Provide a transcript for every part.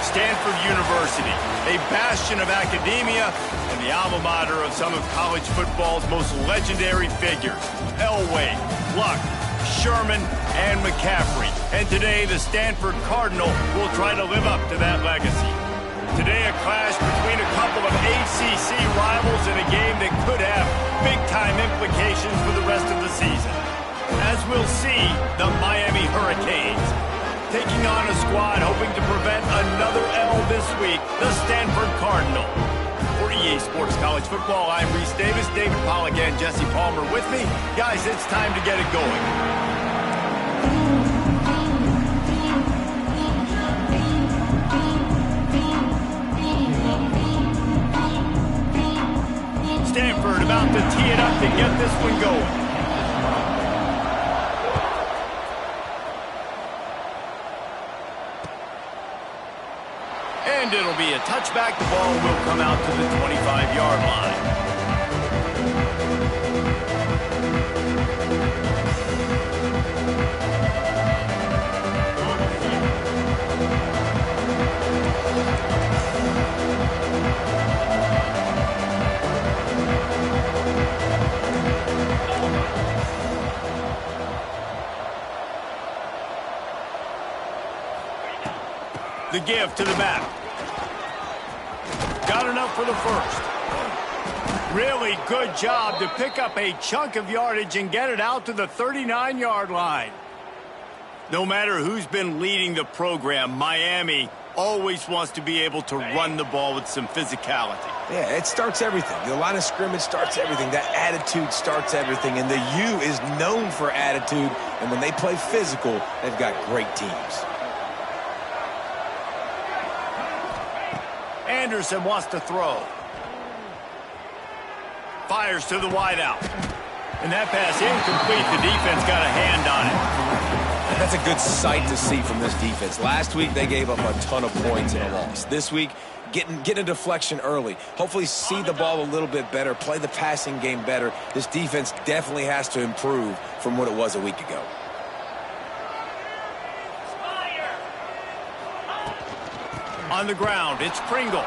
Stanford University, a bastion of academia and the alma mater of some of college football's most legendary figures, Elway, Luck, Sherman, and McCaffrey. And today, the Stanford Cardinal will try to live up to that legacy. Today, a clash between a couple of ACC rivals in a game that could have big-time implications for the rest of the season. As we'll see, the Miami Hurricanes taking on a squad hoping to prevent another L this week, the Stanford Cardinal. For EA Sports College Football, I'm Reese Davis, David Pollack, and Jesse Palmer with me. Guys, it's time to get it going. Stanford about to tee it up to get this one going. And it'll be a touchback. The ball will come out to the 25-yard line. The give to the back. Got enough for the first. Really good job to pick up a chunk of yardage and get it out to the 39-yard line. No matter who's been leading the program, Miami always wants to be able to run the ball with some physicality. Yeah, it starts everything. The line of scrimmage starts everything. That attitude starts everything. And the U is known for attitude. And when they play physical, they've got great teams. Anderson wants to throw. Fires to the wideout. And that pass incomplete. The defense got a hand on it. That's a good sight to see from this defense. Last week, they gave up a ton of points in a loss. This week, getting a deflection early. Hopefully see the ball a little bit better, play the passing game better. This defense definitely has to improve from what it was a week ago. On the ground, it's Pringle.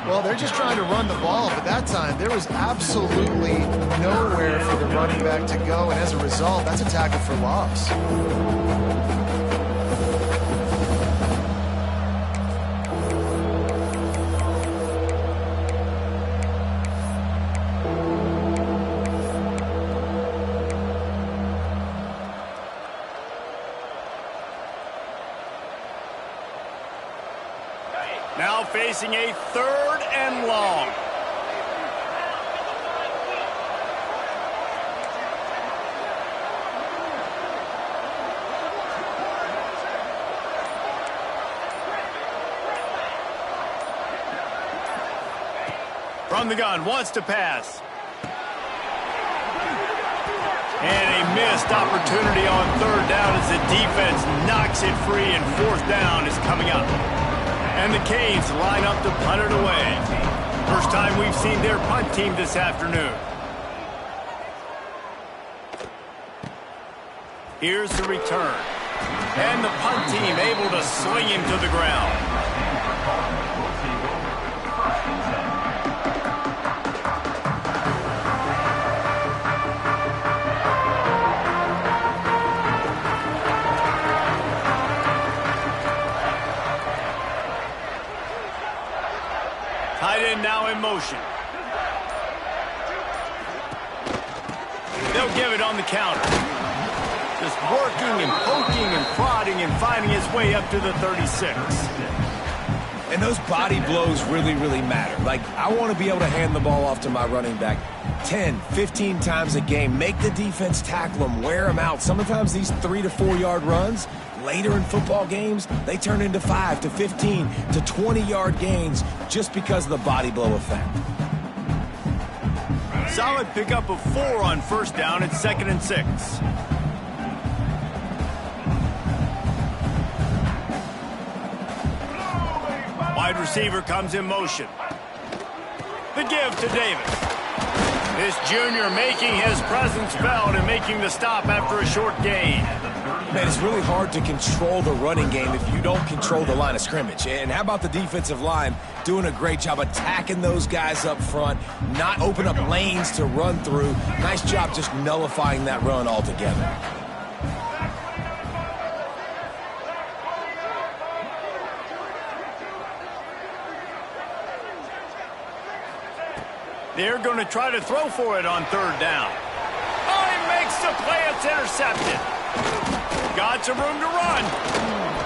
Well, they're just trying to run the ball, but that time there was absolutely nowhere for the running back to go, and as a result, that's a tackle for loss. Now facing a 3rd and long. From the gun, wants to pass. And a missed opportunity on 3rd down as the defense knocks it free, and 4th down is coming up. And the Canes line up to punt it away. First time we've seen their punt team this afternoon. Here's the return. And the punt team able to sling him to the ground. Tight end now in motion. They'll give it on the counter. Just working and poking and prodding and finding his way up to the 36. And those body blows really, really matter. Like, I want to be able to hand the ball off to my running back 10, 15 times a game. Make the defense tackle them, wear them out. Sometimes these 3 to 4 yard runs, later in football games, they turn into 5 to 15 to 20-yard gains just because of the body blow effect. Solid pickup of 4 on 1st down. It's 2nd and 6. Wide receiver comes in motion. The give to Davis. This junior making his presence felt and making the stop after a short gain. Man, it's really hard to control the running game if you don't control the line of scrimmage. And how about the defensive line doing a great job attacking those guys up front, not open up lanes to run through. Nice job just nullifying that run altogether. They're going to try to throw for it on third down. Oh, he makes the play. It's intercepted. Got some room to run.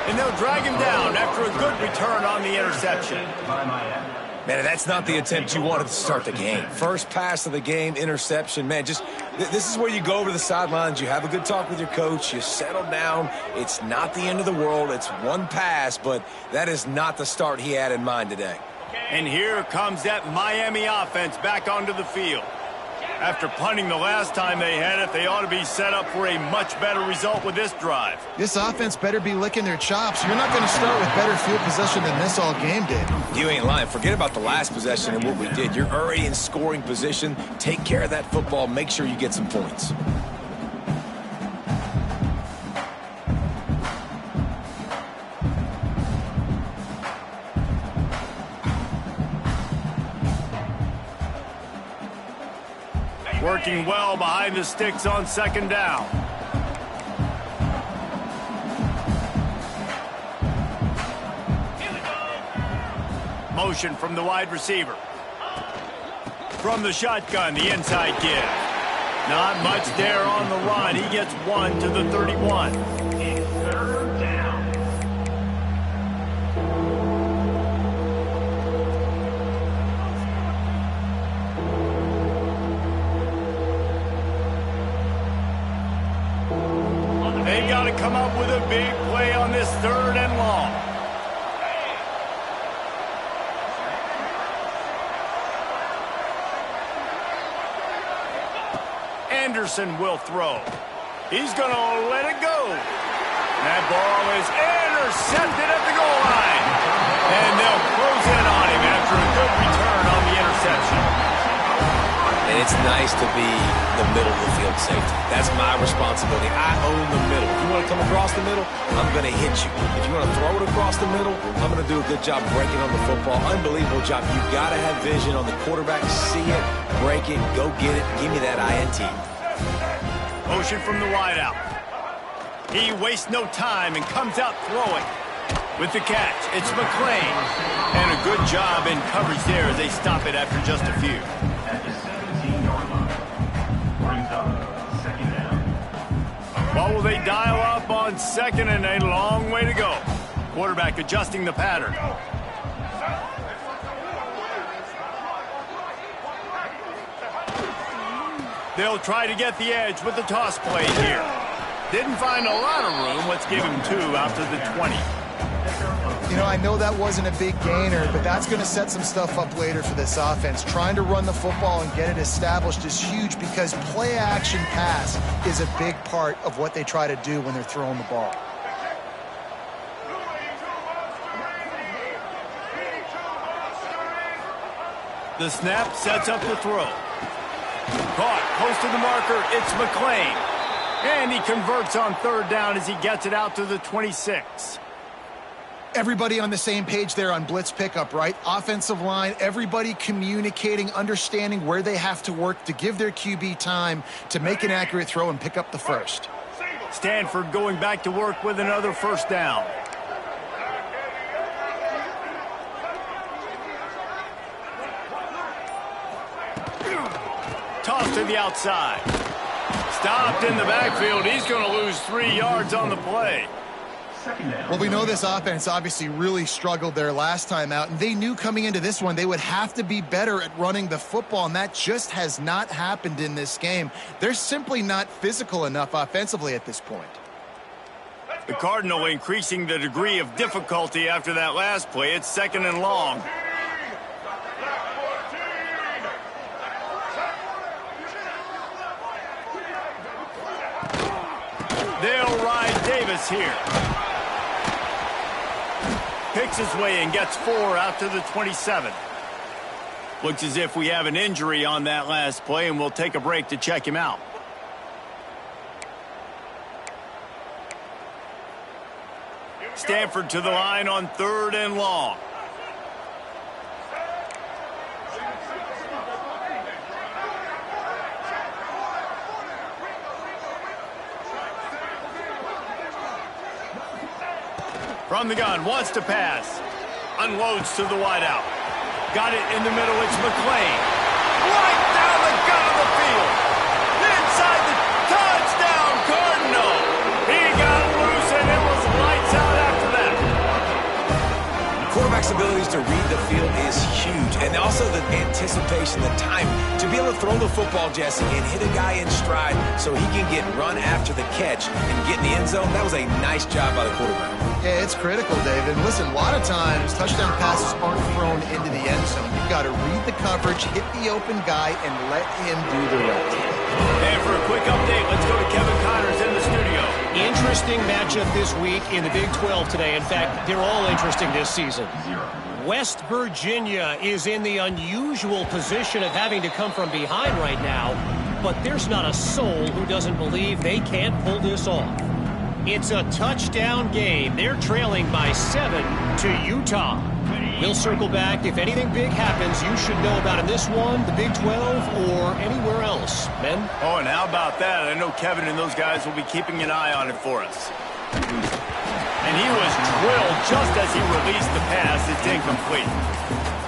And they'll drag him down after a good return on the interception. Man, that's not the attempt you wanted to start the game. First pass of the game, interception. Man, just this is where you go over the sidelines. You have a good talk with your coach. You settle down. It's not the end of the world. It's one pass, but that is not the start he had in mind today. And here comes that Miami offense back onto the field. After punting the last time they had it, they ought to be set up for a much better result with this drive. This offense better be licking their chops. You're not going to start with better field possession than this all game did. You ain't lying. Forget about the last possession and what we did. You're already in scoring position. Take care of that football. Make sure you get some points. Working well behind the sticks on second down. Motion from the wide receiver. From the shotgun, the inside give. Not much there on the run. He gets one to the 31. It's third down. They've got to come up with a big play on this third and long. Anderson will throw. He's going to let it go. That ball is intercepted at the goal line. And they'll close in on him after a good return on the interception. And it's nice to be the middle of the field safety. That's my responsibility. I own the middle. If you want to come across the middle, I'm going to hit you. If you want to throw it across the middle, I'm going to do a good job breaking on the football. Unbelievable job. You got to have vision on the quarterback. See it, break it, go get it. Give me that INT. Motion from the wideout. He wastes no time and comes out throwing. With the catch, it's McClain. And a good job in coverage there as they stop it after just a few. What will they dial up on second and a long way to go? Quarterback adjusting the pattern. They'll try to get the edge with the toss play here. Didn't find a lot of room. Let's give him 2 out to the 20. You know, I know that wasn't a big gainer, but that's going to set some stuff up later for this offense. Trying to run the football and get it established is huge because play-action pass is a big part of what they try to do when they're throwing the ball. The snap sets up the throw. Caught close to the marker. It's McClain. And he converts on third down as he gets it out to the 26. Everybody on the same page there on blitz pickup, right? Offensive line, everybody communicating, understanding where they have to work to give their QB time to make an accurate throw and pick up the first. Stanford going back to work with another first down. Toss to the outside. Stopped in the backfield. He's going to lose 3 yards on the play. Well, we know this offense obviously really struggled there last time out, and they knew coming into this one they would have to be better at running the football, and that just has not happened in this game. They're simply not physical enough offensively at this point. The Cardinal increasing the degree of difficulty after that last play. It's second and long. They'll ride Davis here. Picks his way and gets 4 out to the 27. Looks as if we have an injury on that last play, and we'll take a break to check him out. Stanford to the line on 3rd and long. From the gun, wants to pass. Unloads to the wideout. Got it in the middle, it's McLean. Right down the gut of the field. Inside the touchdown, Cardinal. He got loose and it was lights out after that. Quarterback's abilities to read the field is huge. And also the anticipation, the time to be able to throw the football, Jesse, and hit a guy in stride so he can get run after the catch and get in the end zone. That was a nice job by the quarterback. Yeah, it's critical, David. Listen, a lot of times, touchdown passes aren't thrown into the end zone. You've got to read the coverage, hit the open guy, and let him do the rest. And for a quick update, let's go to Kevin Connors in the studio. Interesting matchup this week in the Big 12 today. In fact, they're all interesting this season. West Virginia is in the unusual position of having to come from behind right now, but there's not a soul who doesn't believe they can't pull this off. It's a touchdown game. They're trailing by 7 to Utah. We'll circle back. If anything big happens, you should know about in this one, the Big 12, or anywhere else. Men? Oh, and how about that? I know Kevin and those guys will be keeping an eye on it for us. And he was drilled just as he released the pass. It's incomplete.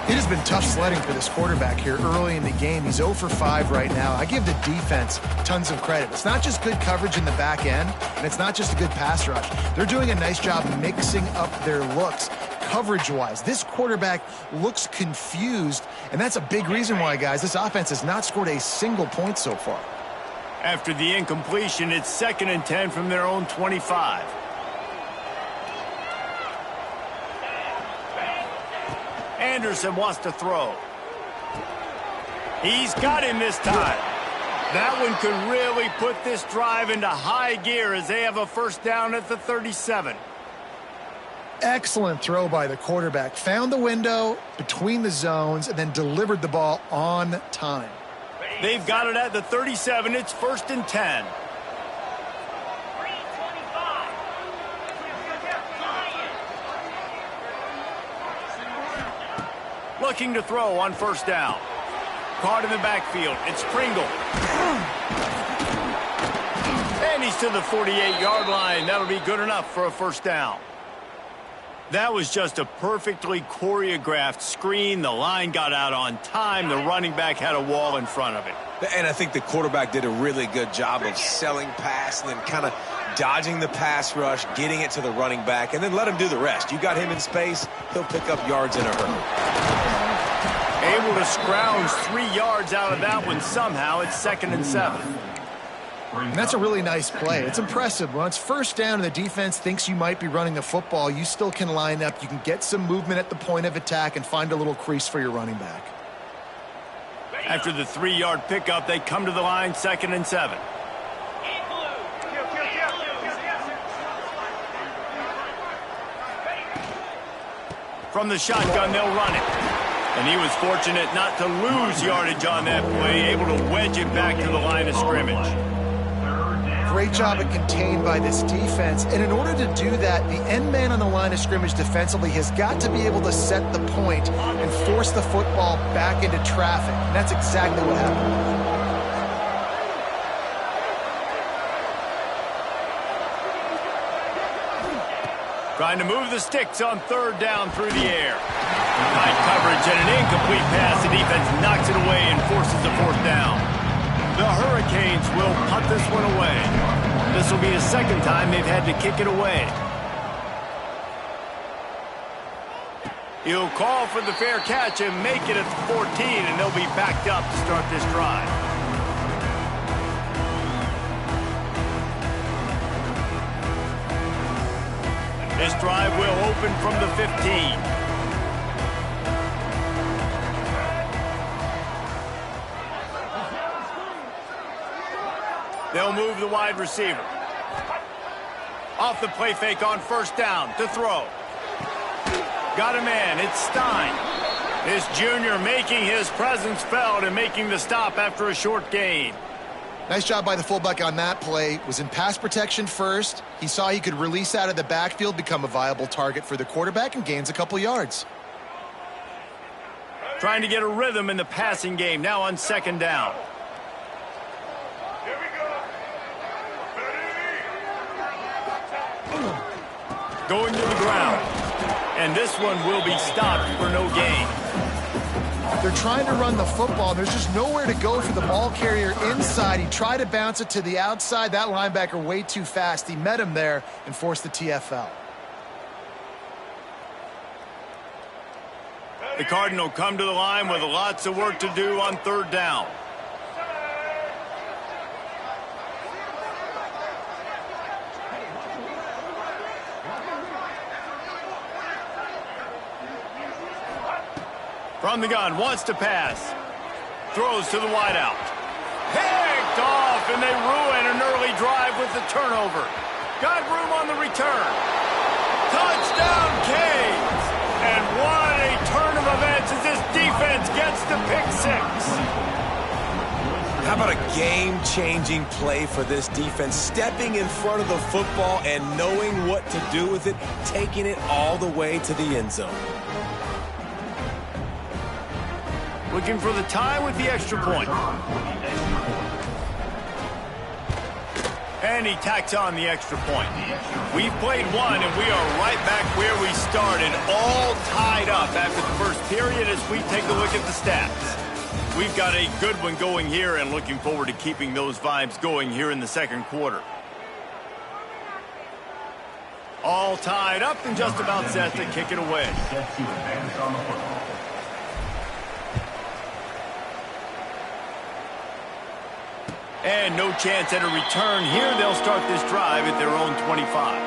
It has been tough sledding for this quarterback here early in the game. He's 0 for 5 right now. I give the defense tons of credit. It's not just good coverage in the back end, and it's not just a good pass rush. They're doing a nice job mixing up their looks coverage-wise. This quarterback looks confused, and that's a big reason why, guys, this offense has not scored a single point so far. After the incompletion, it's 2nd and 10 from their own 25. Anderson wants to throw. He's got him this time. That one could really put this drive into high gear as they have a first down at the 37. Excellent throw by the quarterback. Found the window between the zones and then delivered the ball on time. They've got it at the 37. It's 1st and 10. Looking to throw on 1st down. Caught in the backfield. It's Pringle. And he's to the 48-yard line. That'll be good enough for a 1st down. That was just a perfectly choreographed screen. The line got out on time. The running back had a wall in front of it. And I think the quarterback did a really good job of selling pass and then kind of dodging the pass rush, getting it to the running back, and then let him do the rest. You got him in space, he'll pick up yards in a hurry. Able to scrounge 3 yards out of that one somehow. It's 2nd and 7. And that's a really nice play. It's impressive. When it's 1st down and the defense thinks you might be running the football, you still can line up. You can get some movement at the point of attack and find a little crease for your running back. After the 3-yard pickup, they come to the line, 2nd and 7. From the shotgun, they'll run it. And he was fortunate not to lose yardage on that play, able to wedge it back to the line of scrimmage. Great job at contained by this defense. And in order to do that, the end man on the line of scrimmage defensively has got to be able to set the point and force the football back into traffic. And that's exactly what happened. Trying to move the sticks on 3rd down through the air. Tight coverage and an incomplete pass. The defense knocks it away and forces the 4th down. The Hurricanes will punt this one away. This will be the 2nd time they've had to kick it away. He'll call for the fair catch and make it at the 14, and they'll be backed up to start this drive. This drive will open from the 15. They'll move the wide receiver. Off the play fake on 1st down to throw. Got a man. It's Stein. This junior making his presence felt and making the stop after a short gain. Nice job by the fullback on that play. Was in pass protection first. He saw he could release out of the backfield, become a viable target for the quarterback, and gains a couple yards. Trying to get a rhythm in the passing game, now on second down. Going to the ground. And this one will be stopped for no gain. They're trying to run the football. There's just nowhere to go for the ball carrier inside. He tried to bounce it to the outside. That linebacker way too fast. He met him there and forced the TFL. The Cardinal come to the line with lots of work to do on third down. From the gun, wants to pass. Throws to the wideout. Picked off, and they ruin an early drive with the turnover. Got room on the return. Touchdown, Canes! And what a turn of events as this defense gets the pick six. How about a game-changing play for this defense? Stepping in front of the football and knowing what to do with it, taking it all the way to the end zone. Looking for the tie with the extra point. And he tacks on the extra point. We've played one, and we are right back where we started, all tied up after the first period as we take a look at the stats. We've got a good one going here and looking forward to keeping those vibes going here in the second quarter. All tied up and just about set to kick it away. And no chance at a return here. They'll start this drive at their own 25.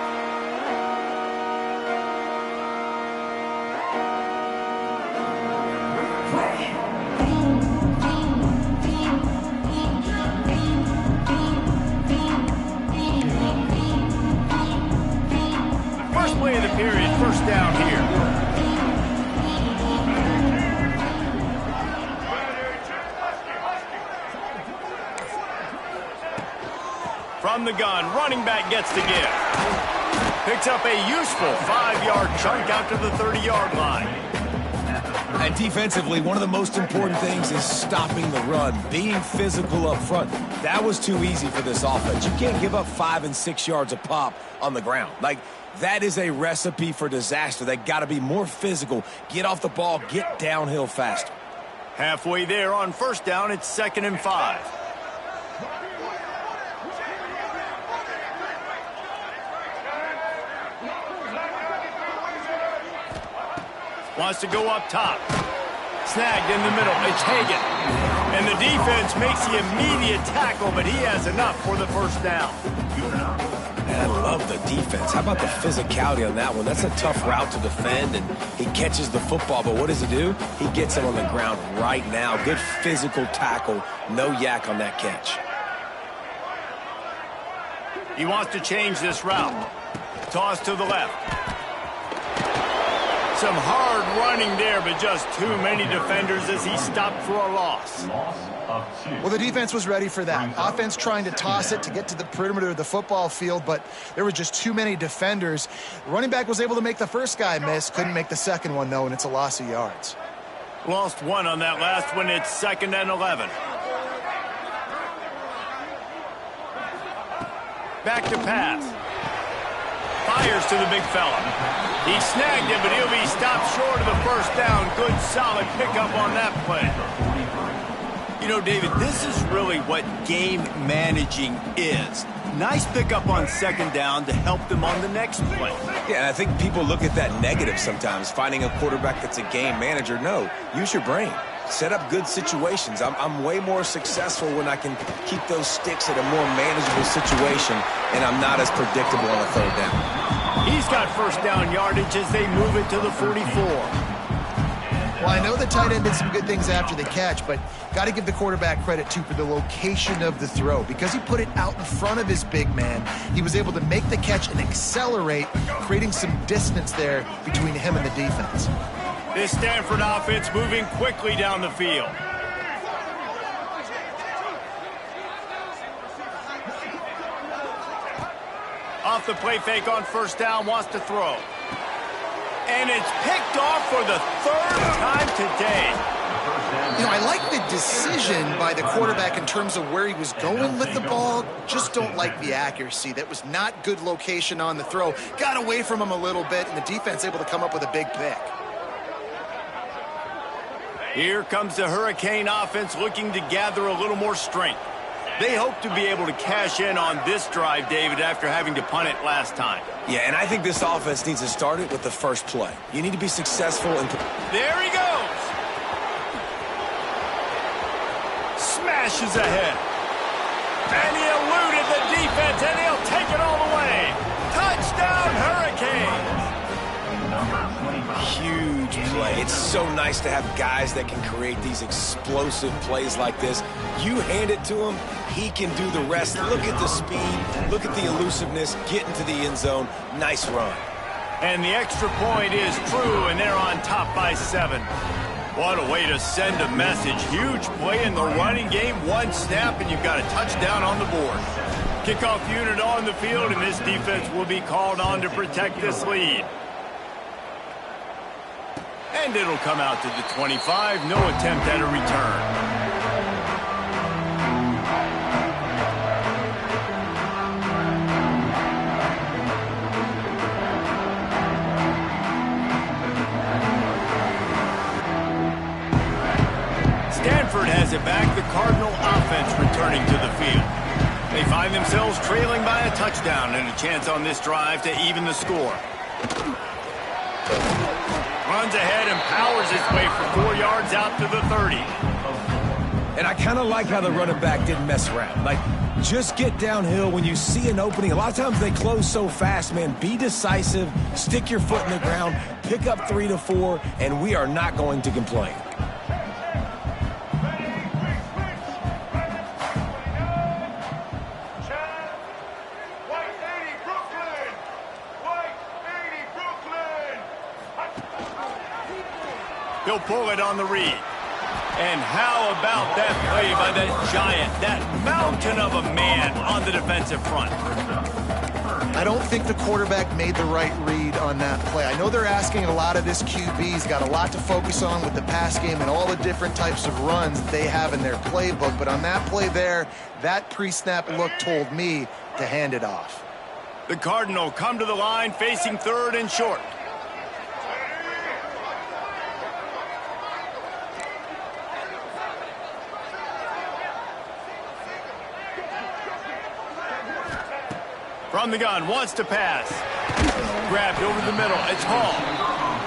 First play of the period, first down here. From the gun, running back gets the give. Picks up a useful 5-yard chunk out to the 30-yard line. And defensively, one of the most important things is stopping the run, being physical up front. That was too easy for this offense. You can't give up 5 and 6 yards a pop on the ground. Like, that is a recipe for disaster. They got to be more physical, get off the ball, get downhill faster. Halfway there on first down, it's 2nd and 5. Wants to go up top. Snagged in the middle. It's Hagan. And the defense makes the immediate tackle, but he has enough for the first down. Man, I love the defense. How about the physicality on that one? That's a tough route to defend, and he catches the football, but what does he do? He gets him on the ground right now. Good physical tackle. No yak on that catch. He wants to change this route. Toss to the left. Some hard running there, but just too many defenders as he stopped for a loss. Well, the defense was ready for that. Offense trying to toss it to get to the perimeter of the football field, but there were just too many defenders. The running back was able to make the first guy miss, couldn't make the second one, though, and it's a loss of yards. Lost one on that last one. It's 2nd and 11. Back to pass. Fires to the big fella. He snagged him, but he'll be stopped short of the first down. Good, solid pickup on that play. You know, David, this is really what game managing is. Nice pickup on 2nd down to help them on the next play. Yeah, and I think people look at that negative sometimes, finding a quarterback that's a game manager. No, use your brain. Set up good situations. I'm way more successful when I can keep those sticks at a more manageable situation, and I'm not as predictable on a 3rd down. He's got first down yardage as they move it to the 44. Well, I know the tight end did some good things after the catch, but got to give the quarterback credit, too, for the location of the throw. Because he put it out in front of his big man, he was able to make the catch and accelerate, creating some distance there between him and the defense. This Stanford offense moving quickly down the field. the play fake on first down, wants to throw. And it's picked off for the third time today. You know, I like the decision by the quarterback in terms of where he was going with the ball. Just don't like the accuracy. That was not good location on the throw. Got away from him a little bit, and the defense able to come up with a big pick. Here comes the Hurricane offense looking to gather a little more strength. They hope to be able to cash in on this drive, David, after having to punt it last time. Yeah, and I think this offense needs to start it with the first play. You need to be successful. There he goes. Smashes ahead. And he eluded the defense, and he'll take it all the way. Touchdown, Hurricanes. Huge play. It's so nice to have guys that can create these explosive plays like this. You hand it to him, he can do the rest. Look at the speed. Look at the elusiveness. Get into the end zone. Nice run. And the extra point is true, and they're on top by 7. What a way to send a message. Huge play in the running game. One snap, and you've got a touchdown on the board. Kickoff unit on the field, and this defense will be called on to protect this lead. And it'll come out to the 25. No attempt at a return. Stanford has it back. The Cardinal offense returning to the field. They find themselves trailing by a touchdown and a chance on this drive to even the score. Runs ahead and powers his way for 4 yards out to the 30. And I kind of like how the running back didn't mess around. Like, just get downhill when you see an opening. A lot of times they close so fast, man. Be decisive, stick your foot in the ground, pick up 3 to 4, and we are not going to complain. He'll pull it on the read. And how about that play by that giant, that mountain of a man on the defensive front? I don't think the quarterback made the right read on that play. I know they're asking a lot of this QB. He's got a lot to focus on with the pass game and all the different types of runs they have in their playbook. But on that play there, that pre-snap look told me to hand it off. The Cardinal come to the line facing 3rd and short. From the gun, wants to pass. Grabbed over the middle. It's Hall.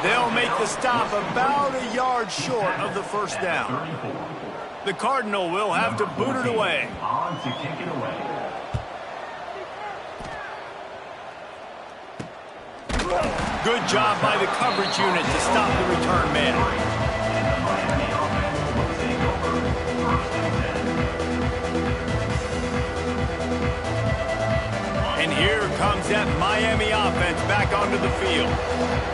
They'll make the stop about a yard short of the first down. The Cardinal will have to boot it away. Good job by the coverage unit to stop the return man. And here comes that Miami offense back onto the field.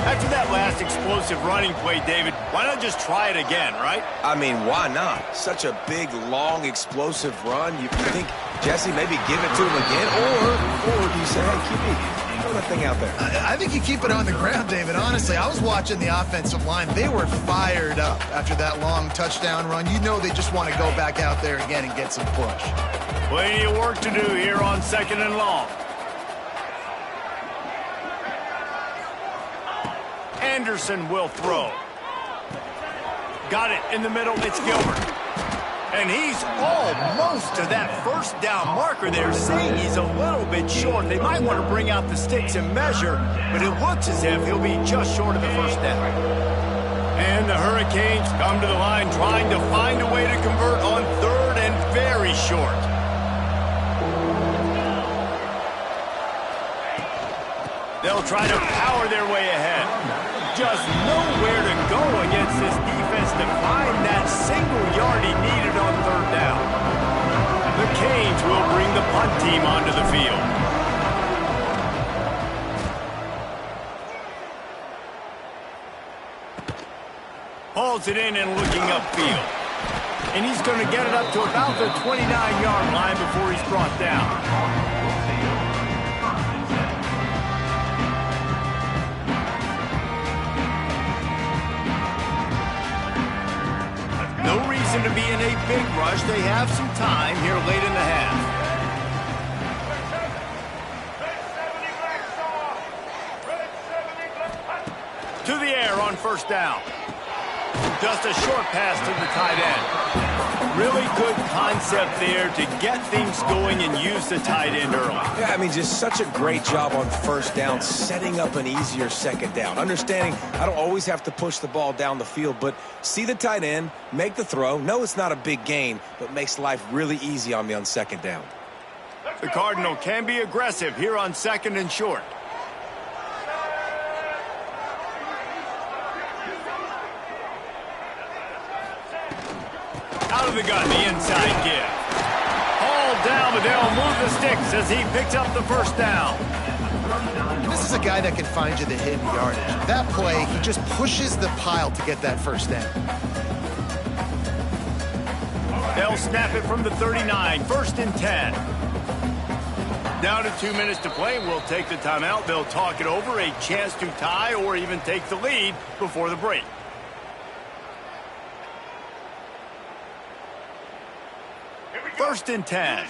After that last explosive running play, David, why not just try it again, right? I mean, why not? Such a big, long, explosive run. You think, Jesse, maybe give it to him again? Or you say, hey, QB, throw that thing out there. I think you keep it on the ground, David. Honestly, I was watching the offensive line. They were fired up after that long touchdown run. You know they just want to go back out there again and get some push. Plenty of work to do here on 2nd and long. Anderson will throw. Got it in the middle. It's Gilbert. And he's almost to that first down marker there, saying he's a little bit short. They might want to bring out the sticks and measure, but it looks as if he'll be just short of the first down. And the Hurricanes come to the line trying to find a way to convert on 3rd and very short. They'll try to power their way ahead. Just nowhere to go against this defense to find that single yard he needed on 3rd down. The Canes will bring the punt team onto the field. Hauls it in and looking upfield. And he's going to get it up to about the 29-yard line before he's brought down. be in a big rush, they have some time here late in the half. To the air on first down. Just a short pass to the tight end. Really good concept there to get things going and use the tight end early. Yeah, I mean, just such a great job on first down, setting up an easier second down. Understanding I don't always have to push the ball down the field, but see the tight end, make the throw. No, it's not a big gain, but makes life really easy on me on second down. The Cardinal can be aggressive here on second and short. Out of the gun, the inside give. Hauled down, but they'll move the sticks as he picks up the first down. This is a guy that can find you the hidden yardage. That play, he just pushes the pile to get that first down. They'll snap it from the 39, 1st and 10. Down to 2 minutes to play. We'll take the timeout. They'll talk it over, a chance to tie or even take the lead before the break. First and 10.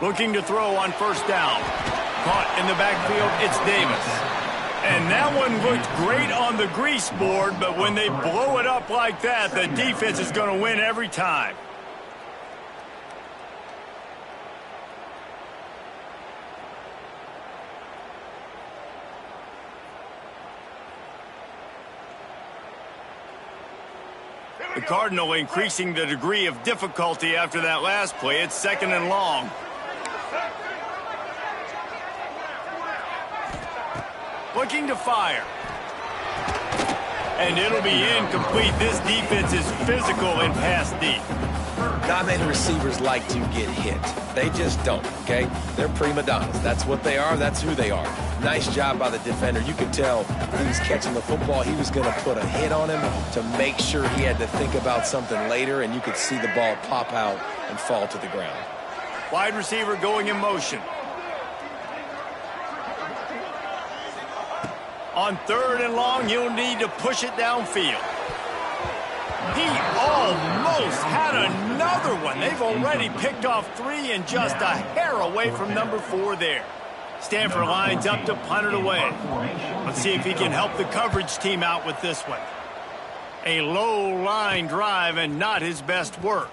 Looking to throw on first down. Caught in the backfield, it's Davis. And that one looked great on the grease board, but when they blow it up like that, the defense is going to win every time. The Cardinal increasing the degree of difficulty after that last play. It's 2nd and long. Looking to fire. And it'll be incomplete. This defense is physical and pass deep. Not many receivers like to get hit. They just don't, okay? They're prima donnas. That's what they are. That's who they are. Nice job by the defender. You could tell he was catching the football. He was going to put a hit on him to make sure he had to think about something later, and you could see the ball pop out and fall to the ground. Wide receiver going in motion. On 3rd and long, you'll need to push it downfield. He almost had another one. They've already picked off 3 and just a hair away from number 4 there. Stanford lines up to punt it away. Let's see if he can help the coverage team out with this one. A low line drive and not his best work.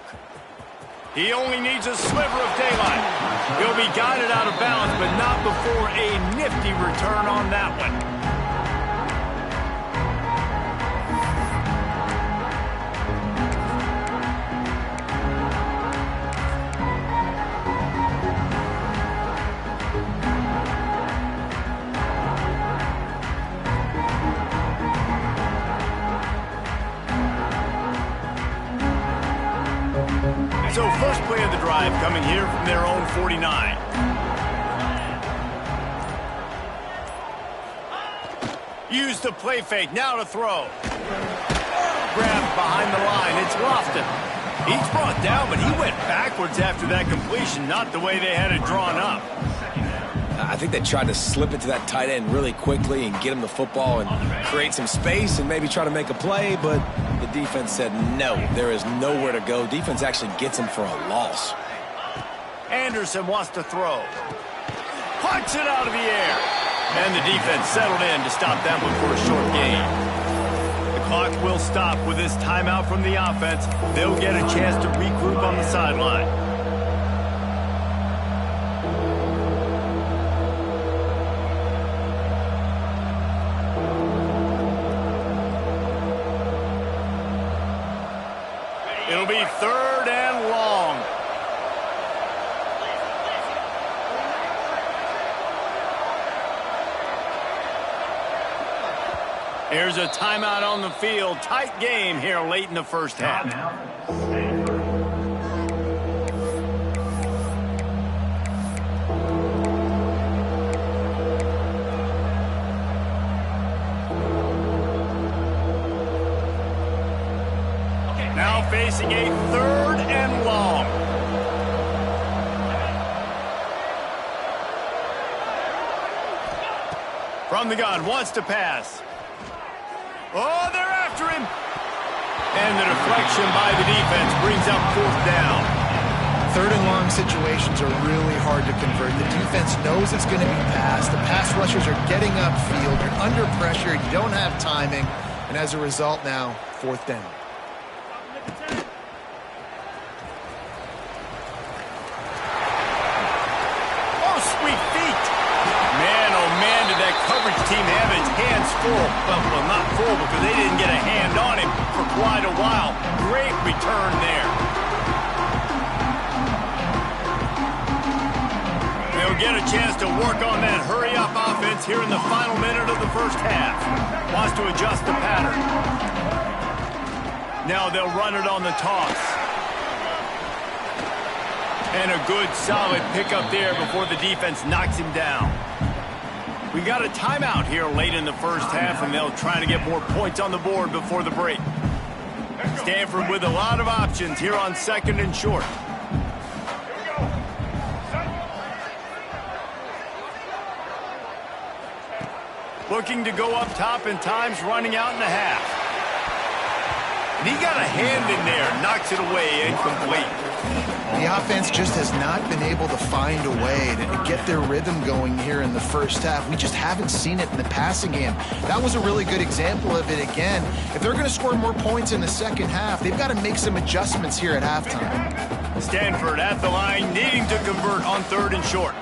He only needs a sliver of daylight. He'll be guided out of bounds, but not before a nifty return on that one. So first play of the drive coming here from their own 49. Use the play fake, now to throw. Grabbed behind the line, it's Lofton. He's brought down, but he went backwards after that completion, not the way they had it drawn up. I think they tried to slip it to that tight end really quickly and get him the football and create some space and maybe try to make a play, but the defense said no, there is nowhere to go. Defense actually gets him for a loss. Anderson wants to throw. Punch it out of the air. And the defense settled in to stop that one for a short gain. The clock will stop with this timeout from the offense. They'll get a chance to regroup on the sideline. It'll be 3rd and long. Here's a timeout on the field. Tight game here late in the first half. Now facing a 3rd and long. From the gun, wants to pass. Oh, they're after him. And the deflection by the defense brings up 4th down. 3rd and long situations are really hard to convert. The defense knows it's going to be passed. The pass rushers are getting upfield. You're under pressure. You don't have timing. And as a result now, 4th down. Oh, sweet feet. Man, oh man, did that coverage team have its hands full. Well, not full because they didn't get a hand on him for quite a while. Great return there. They'll get a chance to work on that hurry-up offense here in the final minute of the first half. Wants to adjust the pattern. Now they'll run it on the toss. And a good, solid pickup there before the defense knocks him down. We got a timeout here late in the first half, and they'll try to get more points on the board before the break. Stanford with a lot of options here on 2nd and short. Looking to go up top, and time's running out in the half. And he got a hand in there, knocks it away, incomplete. The offense just has not been able to find a way to get their rhythm going here in the first half. We just haven't seen it in the passing game. That was a really good example of it again. If they're going to score more points in the second half, they've got to make some adjustments here at halftime. Stanford at the line, needing to convert on 3rd and short.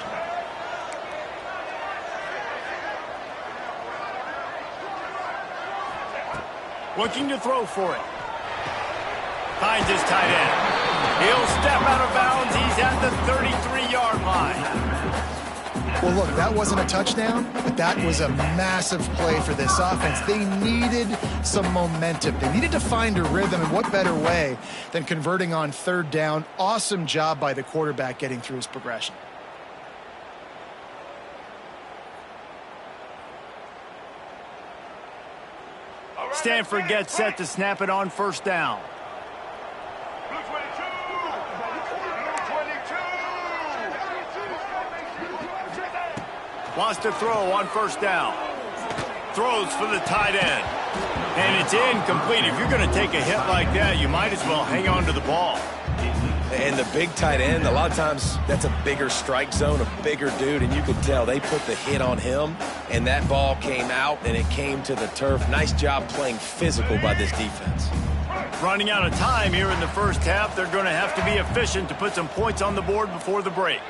Looking to throw for it. Finds his tight end. He'll step out of bounds. He's at the 33-yard line. Well, look, that wasn't a touchdown, but that was a massive play for this offense. They needed some momentum. They needed to find a rhythm, and what better way than converting on 3rd down. Awesome job by the quarterback getting through his progression. Stanford gets set to snap it on 1st down. Wants to throw on 1st down. Throws for the tight end. And it's incomplete. If you're going to take a hit like that, you might as well hang on to the ball. And the big tight end, a lot of times that's a bigger strike zone, a bigger dude, and you could tell they put the hit on him, and that ball came out, and it came to the turf. Nice job playing physical by this defense. Running out of time here in the first half. They're going to have to be efficient to put some points on the board before the break.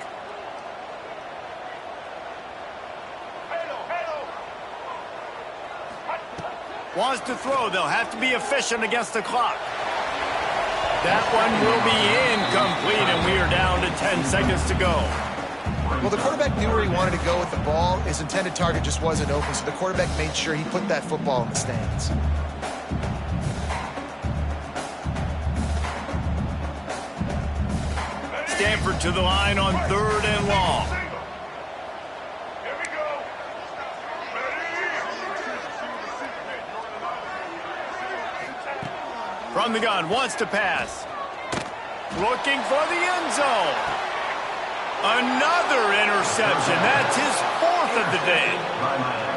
Wants to throw. They'll have to be efficient against the clock. That one will be incomplete, and we are down to 10 seconds to go. Well, the quarterback knew where he wanted to go with the ball. His intended target just wasn't open, so the quarterback made sure he put that football in the stands. Stanford to the line on 3rd and long. From the gun, wants to pass. Looking for the end zone. Another interception. That's his 4th of the day.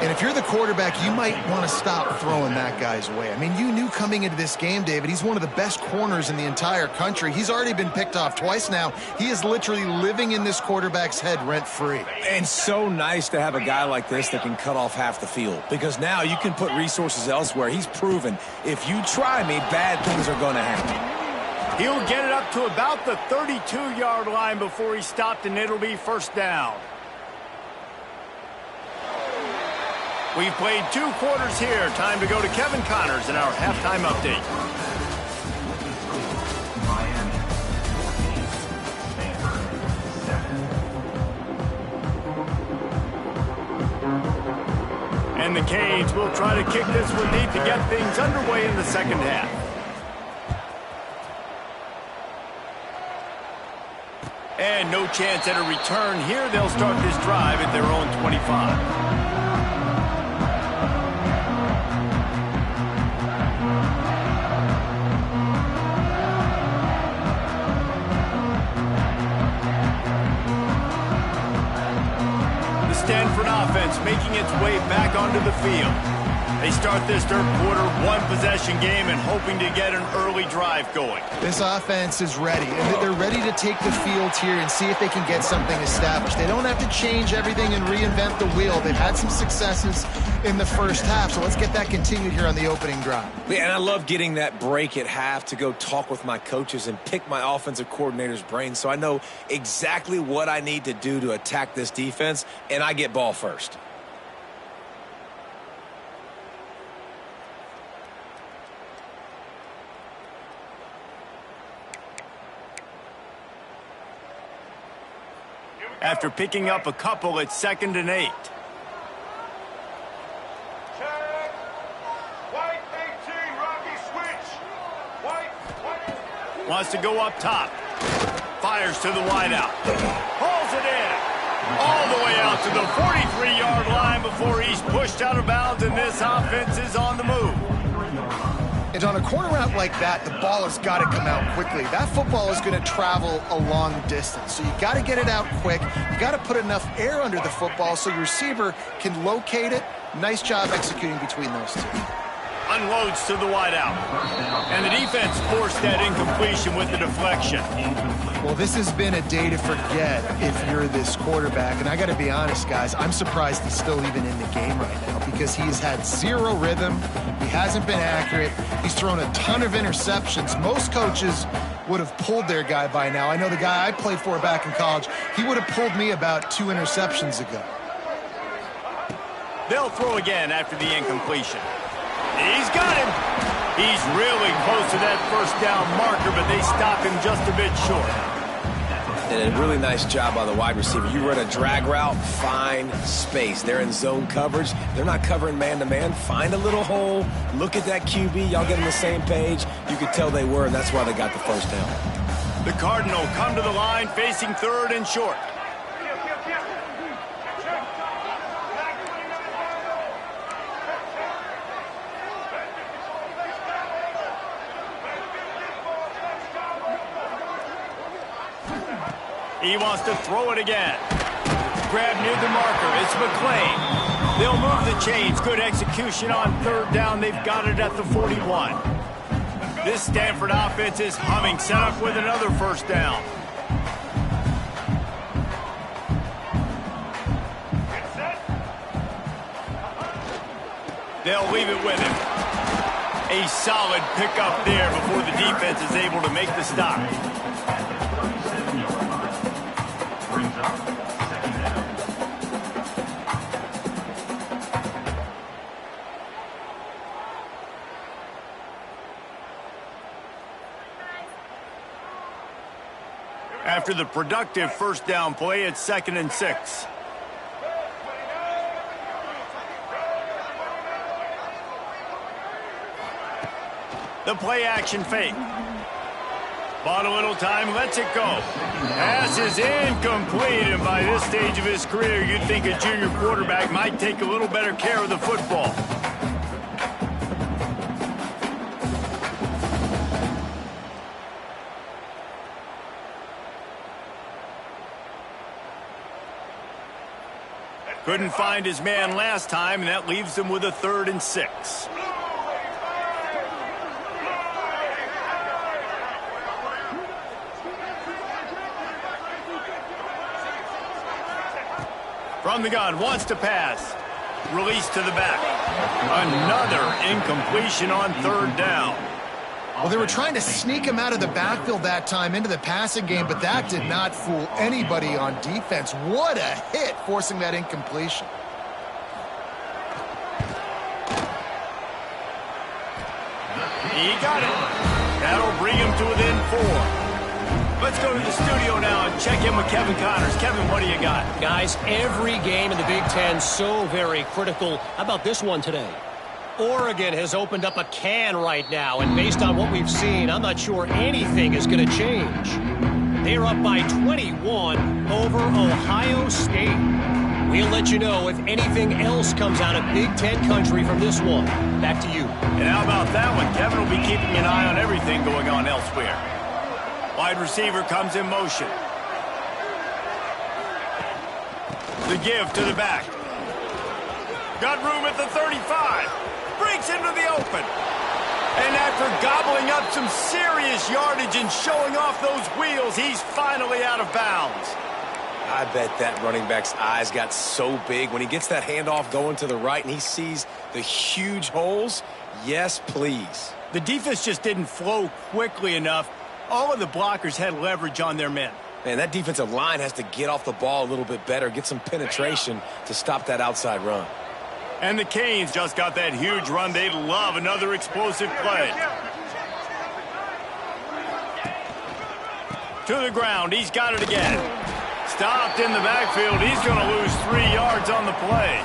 And if you're the quarterback, you might want to stop throwing that guy's way. I mean, you knew coming into this game, David, he's one of the best corners in the entire country. He's already been picked off twice now. He is literally living in this quarterback's head rent-free. And so nice to have a guy like this that can cut off half the field, because now you can put resources elsewhere. He's proven if you try me, bad things are going to happen. He'll get it up to about the 32-yard line before he's stopped, and it'll be 1st down. We've played 2 quarters here. Time to go to Kevin Connors in our halftime update. And the Canes will try to kick this one deep to get things underway in the second half. And no chance at a return here. They'll start this drive at their own 25. offense making its way back onto the field. They start this third quarter one-possession game and hoping to get an early drive going. This offense is ready, and they're ready to take the field here and see if they can get something established. They don't have to change everything and reinvent the wheel. They've had some successes in the first half, so let's get that continued here on the opening drive. Yeah, and I love getting that break at half to go talk with my coaches and pick my offensive coordinator's brain so I know exactly what I need to do to attack this defense, and I get ball first. After picking up a couple at 2nd and 8. Wants to go up top. Fires to the wideout. Hauls it in. All the way out to the 43-yard line before he's pushed out of bounds, and this offense is on the move. And on a corner route like that, the ball has got to come out quickly. That football is going to travel a long distance. So you got to get it out quick. You got to put enough air under the football so your receiver can locate it. Nice job executing between those two. Unloads to the wideout. And the defense forced that incompletion with the deflection. Well, this has been a day to forget if you're this quarterback. And I got to be honest, guys, I'm surprised he's still even in the game right now because he's had zero rhythm. He hasn't been accurate. He's thrown a ton of interceptions. Most coaches would have pulled their guy by now. I know the guy I played for back in college, he would have pulled me about 2 interceptions ago. They'll throw again after the incompletion. He's got him. He's really close to that first down marker, but they stop him just a bit short. And a really nice job by the wide receiver. You run a drag route, find space. They're in zone coverage. They're not covering man-to-man. Find a little hole. Look at that QB. Y'all get on the same page. You could tell they were, and that's why they got the first down. The Cardinal come to the line facing 3rd and short. He wants to throw it again. Grab near the marker. It's McClain. They'll move the chains. Good execution on 3rd down. They've got it at the 41. This Stanford offense is humming. Set up with another first down. They'll leave it with him. A solid pickup there before the defense is able to make the stop. After the productive first down play, it's 2nd and 6. The play action fake. Bought a little time, lets it go. Pass is incomplete, and by this stage of his career, you'd think a junior quarterback might take a little better care of the football. Couldn't find his man last time, and that leaves him with a 3rd and 6. From the gun, wants to pass. Release to the back. Another incompletion on 3rd down. Well, they were trying to sneak him out of the backfield that time into the passing game, but that did not fool anybody on defense. What a hit, forcing that incompletion. He got it. That'll bring him to within 4. Let's go to the studio now and check in with Kevin Connors. Kevin, what do you got? Guys, every game in the Big Ten so very critical. How about this one today? Oregon has opened up a can right now, and based on what we've seen, I'm not sure anything is going to change. They're up by 21 over Ohio State. We'll let you know if anything else comes out of Big Ten country from this one. Back to you. And how about that one? Kevin will be keeping an eye on everything going on elsewhere. Wide receiver comes in motion. The give to the back. Got room at the 35. Breaks into the open. And after gobbling up some serious yardage and showing off those wheels, he's finally out of bounds. I bet that running back's eyes got so big when he gets that handoff going to the right and he sees the huge holes. Yes, please. The defense just didn't flow quickly enough. All of the blockers had leverage on their men. Man, that defensive line has to get off the ball a little bit better, get some penetration to stop that outside run. And the Canes just got that huge run. They'd love another explosive play. To the ground. He's got it again. Stopped in the backfield. He's going to lose 3 yards on the play.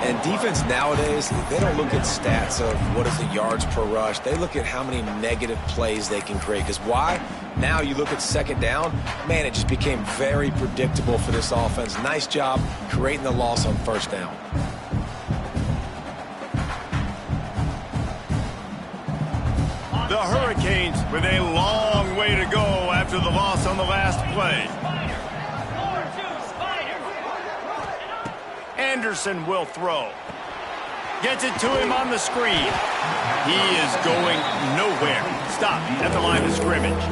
And defense nowadays, they don't look at stats of what is the yards per rush. They look at how many negative plays they can create. Because why? Now you look at second down, man, it just became very predictable for this offense. Nice job creating the loss on first down. The Hurricanes with a long way to go after the loss on the last play. Anderson will throw. Gets it to him on the screen. He is going nowhere. Stop at the line of scrimmage.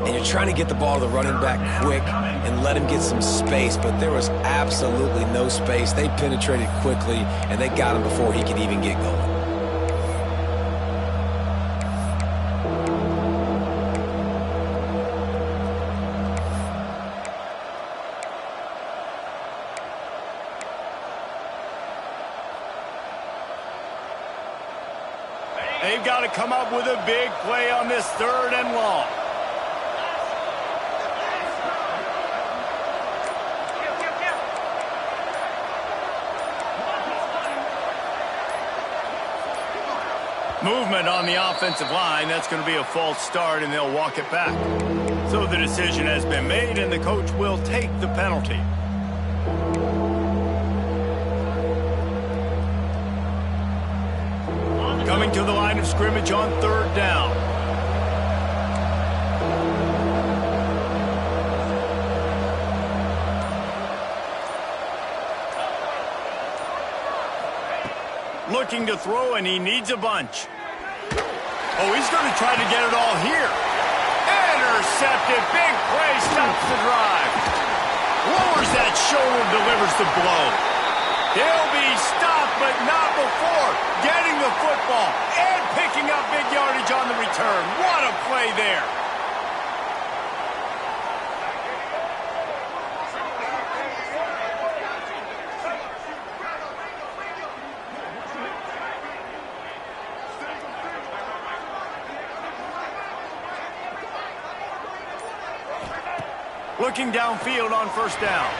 And you're trying to get the ball to the running back quick and let him get some space, but there was absolutely no space. They penetrated quickly, and they got him before he could even get going. They've got to come up with a big play on this 3rd and long. Movement on the offensive line. That's going to be a false start, and they'll walk it back. So the decision has been made, and the coach will take the penalty. Coming to the line of scrimmage on 3rd down. Looking to throw, and he needs a bunch. Oh, he's going to try to get it all here. Intercepted. Big play. Stops the drive. Lowers that shoulder, delivers the blow. He'll be stopped, but not before getting the football and picking up big yardage on the return. What a play there. Looking downfield on 1st down.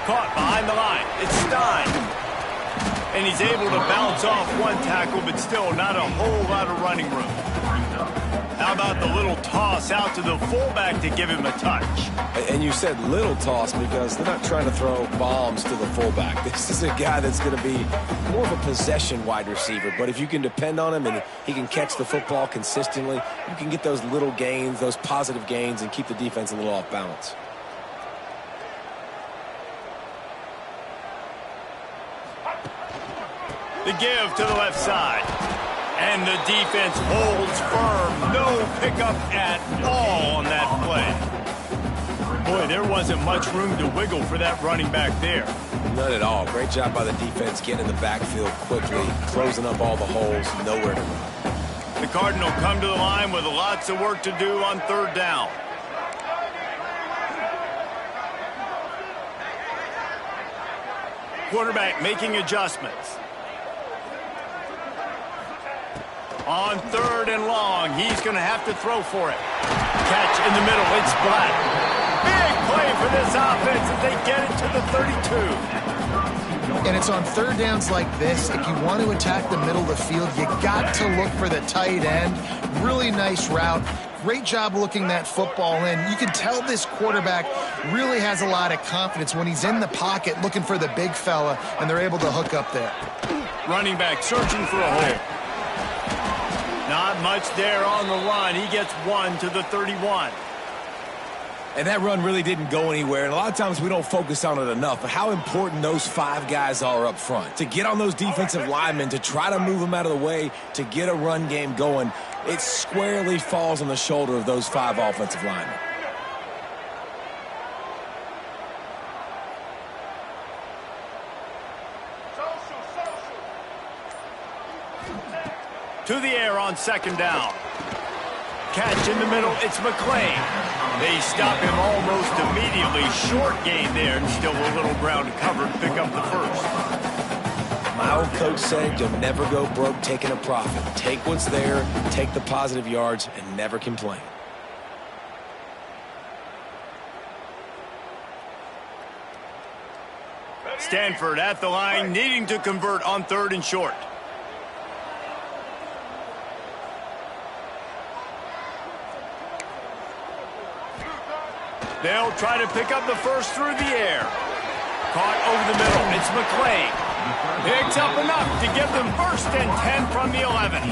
Caught behind the line. It's Stein. And he's able to bounce off one tackle, but still not a whole lot of running room. How about the little toss out to the fullback to give him a touch? And you said little toss because they're not trying to throw bombs to the fullback. This is a guy that's going to be more of a possession wide receiver. But if you can depend on him and he can catch the football consistently, you can get those little gains, those positive gains, and keep the defense a little off balance. The give to the left side. And the defense holds firm. No pickup at all on that play. Boy, there wasn't much room to wiggle for that running back there. None at all. Great job by the defense getting in the backfield quickly, closing up all the holes, nowhere to run. The Cardinal come to the line with lots of work to do on 3rd down. Quarterback making adjustments. On 3rd and long, he's going to have to throw for it. Catch in the middle, it's Black. Big play for this offense as they get it to the 32. And it's on 3rd downs like this. If you want to attack the middle of the field, you got to look for the tight end. Really nice route. Great job looking that football in. You can tell this quarterback really has a lot of confidence when he's in the pocket looking for the big fella, and they're able to hook up there. Running back searching for a hole. Not much there on the run. He gets 1 to the 31. And that run really didn't go anywhere, and a lot of times we don't focus on it enough, but how important those 5 guys are up front. To get on those defensive linemen, to try to move them out of the way, to get a run game going, it squarely falls on the shoulder of those 5 offensive linemen. To the air on 2nd down. Catch in the middle, it's McClain. They stop him almost immediately. Short gain there, and still a little ground to cover to pick up the first. My old coach said you'll never go broke taking a profit. Take what's there, take the positive yards, and never complain. Stanford at the line, needing to convert on 3rd and short. They'll try to pick up the first through the air. Caught over the middle. It's McClain. Picks up enough to give them 1st and 10 from the 11.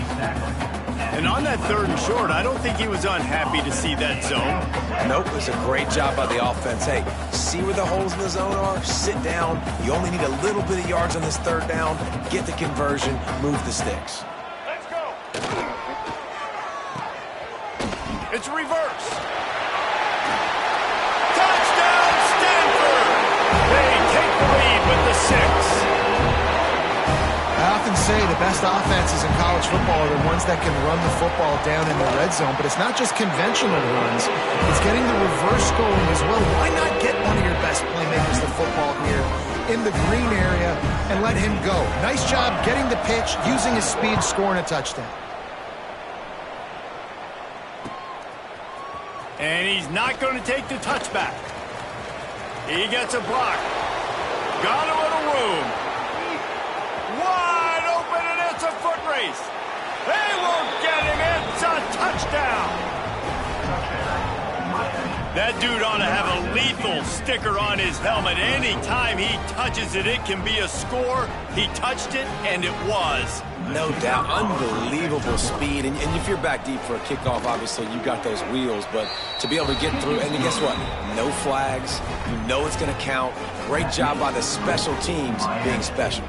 And on that 3rd and short, I don't think he was unhappy to see that zone. Nope, it was a great job by the offense. Hey, see where the holes in the zone are? Sit down. You only need a little bit of yards on this 3rd down. Get the conversion. Move the sticks. Let's go. It's reverse. Touchdown, Stanford! They take the lead with the 6. I often say the best offenses in college football are the ones that can run the football down in the red zone, but it's not just conventional runs. It's getting the reverse going as well. Why not get one of your best playmakers the football here in the green area and let him go? Nice job getting the pitch, using his speed, scoring a touchdown. And he's not going to take the touchback. He gets a block. Got a little room. Wide open, and it's a foot race. They won't get him. It's a touchdown. That dude ought to have a lethal sticker on his helmet. Anytime he touches it, it can be a score. He touched it, and it was. No doubt. Unbelievable speed. And if you're back deep for a kickoff, obviously you've got those wheels. But to be able to get through, and guess what? No flags. You know it's going to count. Great job by the special teams being special.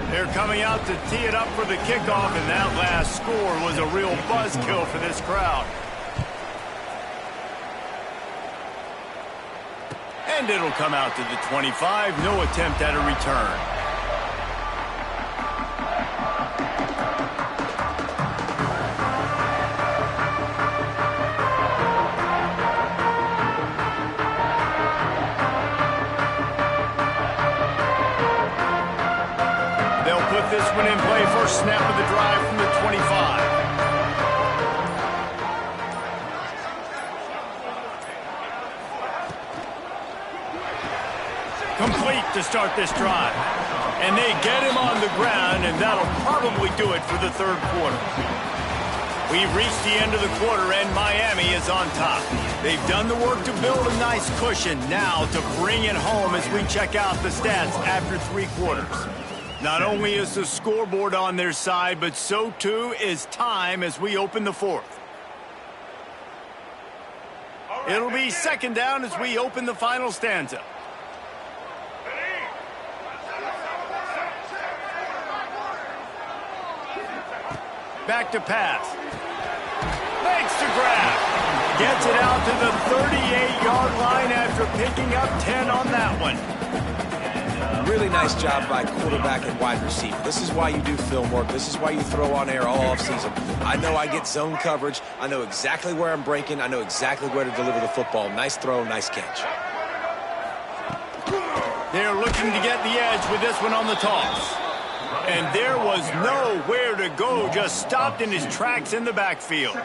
They're coming out to tee it up for the kickoff, and that last score was a real buzzkill for this crowd. And it'll come out to the 25. No attempt at a return. They'll put this one in play. First snap of the drive from the 25. Complete to start this drive. And they get him on the ground, and that'll probably do it for the 3rd quarter. We've reached the end of the quarter, and Miami is on top. They've done the work to build a nice cushion. Now to bring it home as we check out the stats after 3 quarters. Not only is the scoreboard on their side, but so too is time as we open the 4th. It'll be 2nd down as we open the final stanza. Back to pass. Makes the grab. Gets it out to the 38-yard line after picking up 10 on that one. Really nice job by quarterback and wide receiver. This is why you do film work. This is why you throw on air all offseason. I know I get zone coverage. I know exactly where I'm breaking. I know exactly where to deliver the football. Nice throw, nice catch. They're looking to get the edge with this one on the toss. And there was nowhere to go, just stopped in his tracks in the backfield.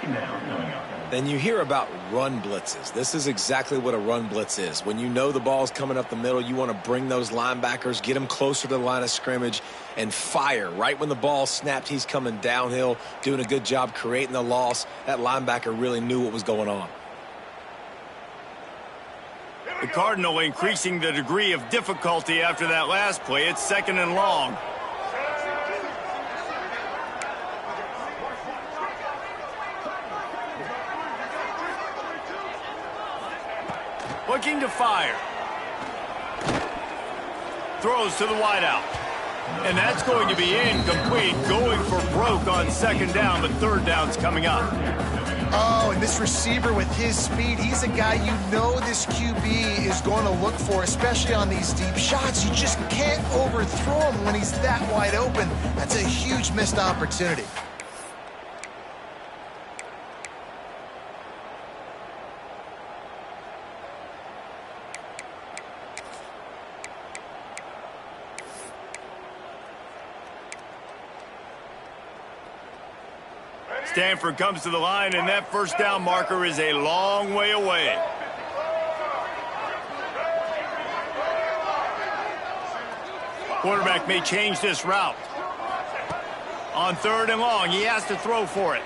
Then you hear about run blitzes. This is exactly what a run blitz is. When you know the ball's coming up the middle, you want to bring those linebackers, get them closer to the line of scrimmage, and fire. Right when the ball snapped, he's coming downhill, doing a good job creating the loss. That linebacker really knew what was going on. The Cardinal increasing the degree of difficulty after that last play. It's 2nd and long. Looking to fire. Throws to the wideout. And that's going to be incomplete. Going for broke on second down, but third down's coming up. Oh, and this receiver with his speed, he's a guy you know this QB is going to look for, especially on these deep shots. You just can't overthrow him when he's that wide open. That's a huge missed opportunity. Stanford comes to the line, and that first down marker is a long way away. Quarterback may change this route. On third and long, he has to throw for it.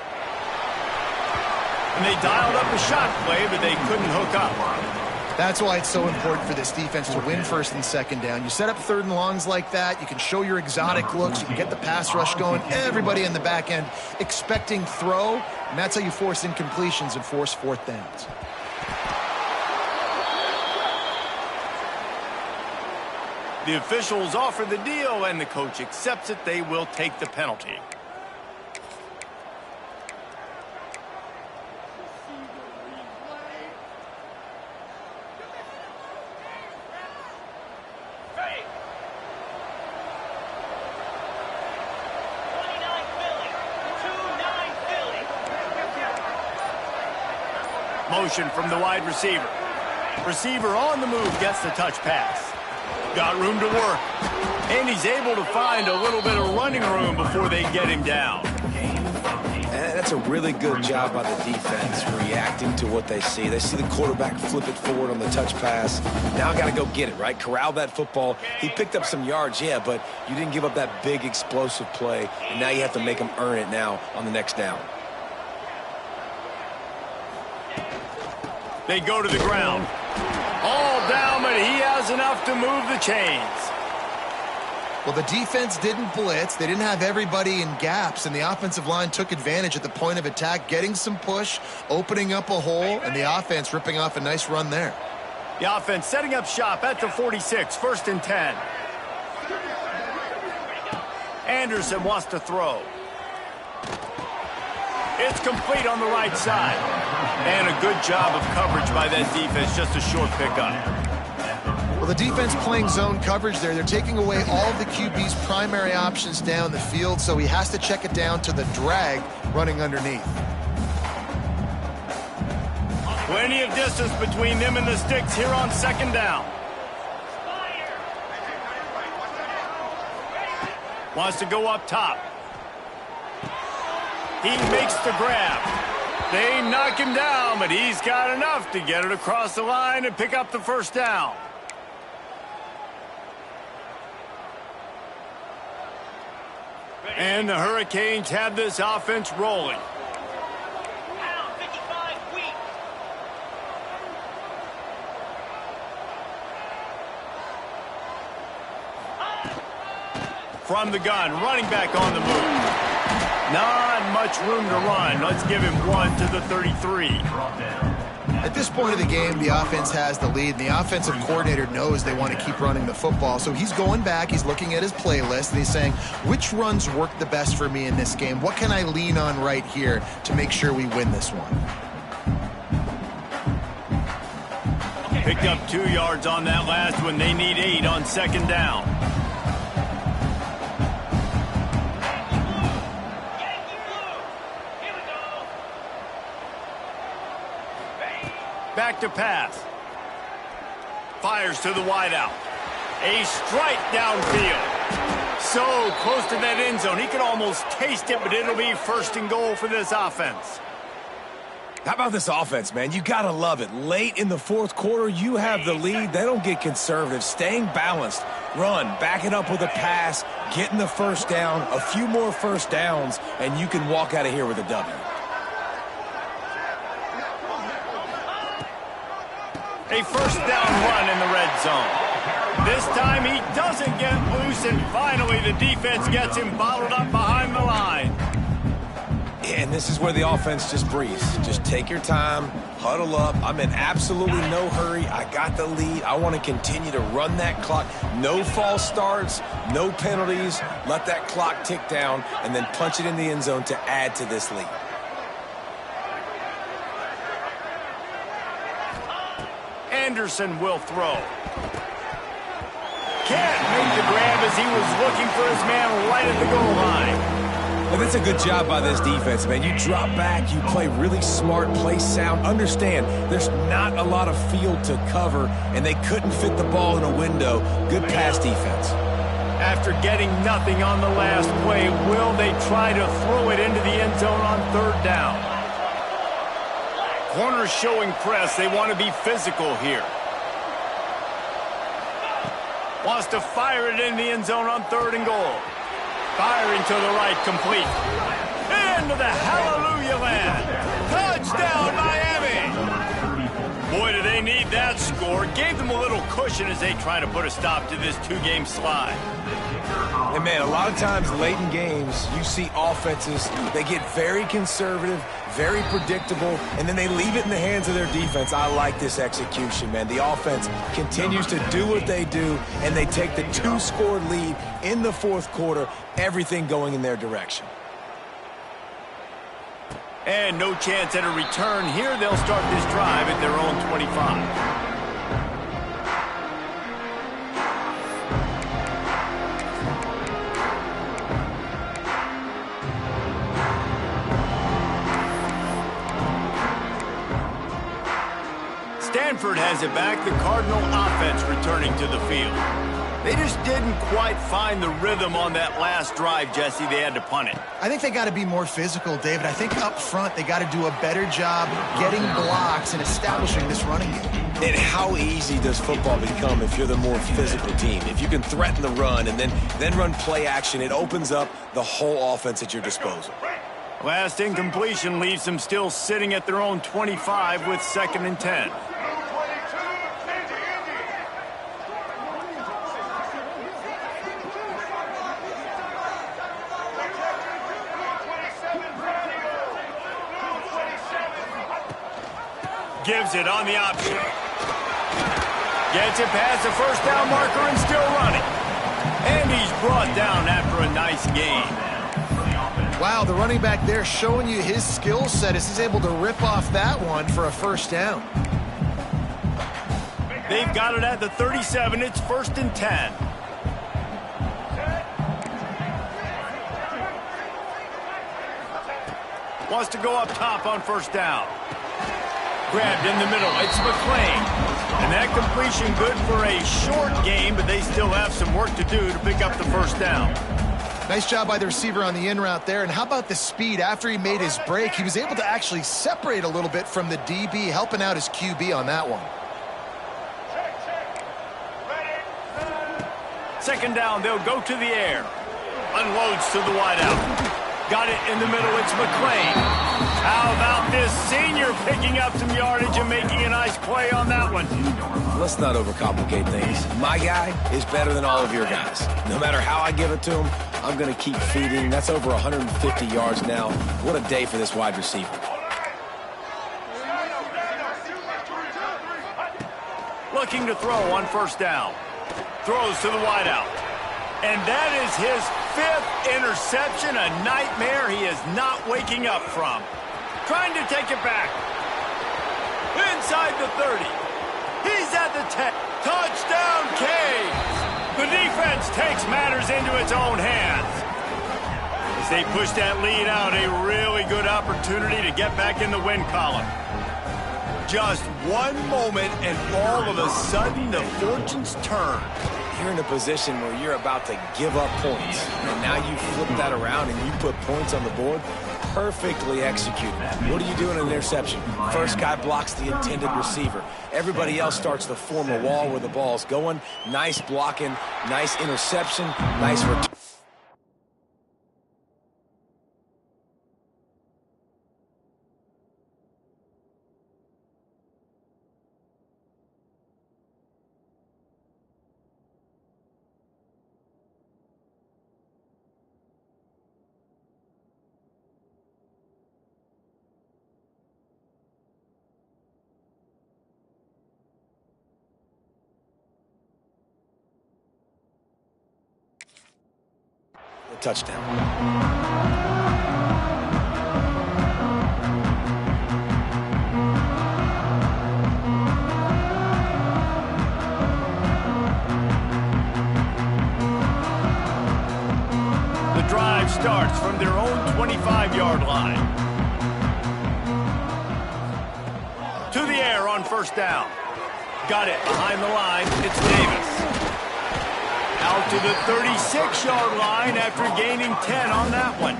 And they dialed up a shot play, but they couldn't hook up. That's why it's so important for this defense to win first and second down. You set up third and longs like that, you can show your exotic looks, you can get the pass rush going, everybody in the back end expecting throw, and that's how you force incompletions and force fourth downs. The officials offer the deal, and the coach accepts it. They will take the penalty. Motion from the wide receiver. Receiver on the move gets the touch pass. Got room to work. And he's able to find a little bit of running room before they get him down. And that's a really good job by the defense, reacting to what they see. They see the quarterback flip it forward on the touch pass. Now I got to go get it, right? Corral that football. He picked up some yards, yeah, but you didn't give up that big explosive play, and now you have to make him earn it now on the next down. They go to the ground. All down, but he has enough to move the chains. Well, the defense didn't blitz. They didn't have everybody in gaps, and the offensive line took advantage at the point of attack, getting some push, opening up a hole, and the offense ripping off a nice run there. The offense setting up shop at the 46, first and 10. Anderson wants to throw. It's complete on the right side. And a good job of coverage by that defense, just a short pickup. Well, the defense playing zone coverage there. They're taking away all of the QB's primary options down the field, so he has to check it down to the drag running underneath. Plenty of distance between them and the sticks here on second down. Wants to go up top. He makes the grab. They knock him down, but he's got enough to get it across the line and pick up the first down. And the Hurricanes have this offense rolling. From the gun, running back on the move. Not much room to run. Let's give him one to the 33. At this point of the game, the offense has the lead, and the offensive coordinator knows they want to keep running the football. So he's going back, he's looking at his playlist, and he's saying, which runs work the best for me in this game? What can I lean on right here to make sure we win this one? Picked up 2 yards on that last one. They need 8 on second down. Back to pass. Fires to the wideout. A strike downfield. So close to that end zone. He could almost taste it, but it'll be first and goal for this offense. How about this offense, man? You got to love it. Late in the fourth quarter, you have the lead. They don't get conservative. Staying balanced. Run, back it up with a pass, getting the first down, a few more first downs, and you can walk out of here with a W. A first down run in the red zone. This time he doesn't get loose, and finally the defense gets him bottled up behind the line. And this is where the offense just breathes. Just take your time, huddle up. I'm in absolutely no hurry. I got the lead. I want to continue to run that clock. No false starts, no penalties. Let that clock tick down and then punch it in the end zone to add to this lead. Anderson will throw. Can't make the grab as he was looking for his man right at the goal line. Well, that's a good job by this defense, man. You drop back, you play really smart, play sound. Understand, there's not a lot of field to cover, and they couldn't fit the ball in a window. Good pass defense. After getting nothing on the last play, will they try to throw it into the end zone on third down? Corners showing press. They want to be physical here. Wants to fire it in the end zone on third and goal. Firing to the right, complete. Into the hallelujah land. Touchdown, Miami. Boy, do they need that score. Gave them a little cushion as they try to put a stop to this two-game slide. And, man, a lot of times late in games, you see offenses, they get very conservative, very predictable, and then they leave it in the hands of their defense. I like this execution, man. The offense continues to do what they do, and they take the two-score lead in the fourth quarter, everything going in their direction. And no chance at a return here. They'll start this drive at their own 25. Stanford has it back. The Cardinal offense returning to the field. They just didn't quite find the rhythm on that last drive, Jesse. They had to punt it. I think they got to be more physical, David. I think up front they got to do a better job getting blocks and establishing this running game. And how easy does football become if you're the more physical team? If you can threaten the run and then run play action, it opens up the whole offense at your disposal. Last incompletion leaves them still sitting at their own 25 with 2nd and 10. Gives it on the option. Gets it past the first down marker and still running. And he's brought down after a nice gain. Wow, the running back there showing you his skill set as he's able to rip off that one for a first down. They've got it at the 37. It's 1st and 10. Wants to go up top on first down. Grabbed in the middle. It's McClain. And that completion good for a short game, but they still have some work to do to pick up the first down. Nice job by the receiver on the in route there. And how about the speed? After he made his break, he was able to actually separate a little bit from the DB, helping out his QB on that one. 2nd down, they'll go to the air. Unloads to the wideout. Got it in the middle, it's McClain. How about this senior picking up some yardage and making a nice play on that one? Let's not overcomplicate things. My guy is better than all of your guys. No matter how I give it to him, I'm going to keep feeding. That's over 150 yards now. What a day for this wide receiver. Looking to throw on first down. Throws to the wideout. And that is his 5th interception, a nightmare he is not waking up from. Trying to take it back. Inside the 30. He's at the 10. Touchdown, Canes. The defense takes matters into its own hands. As they push that lead out, a really good opportunity to get back in the win column. Just one moment, and all of a sudden, the fortunes turn. You're in a position where you're about to give up points, and now you flip that around and you put points on the board. Perfectly executed. What do you do in an interception? First guy blocks the intended receiver. Everybody else starts to form a wall where the ball's going. Nice blocking, nice interception, nice return. touchdown. Drive starts from their own 25-yard line. To the air on first down. Got it behind the line. It's Davis. Out to the 36-yard line after gaining 10 on that one.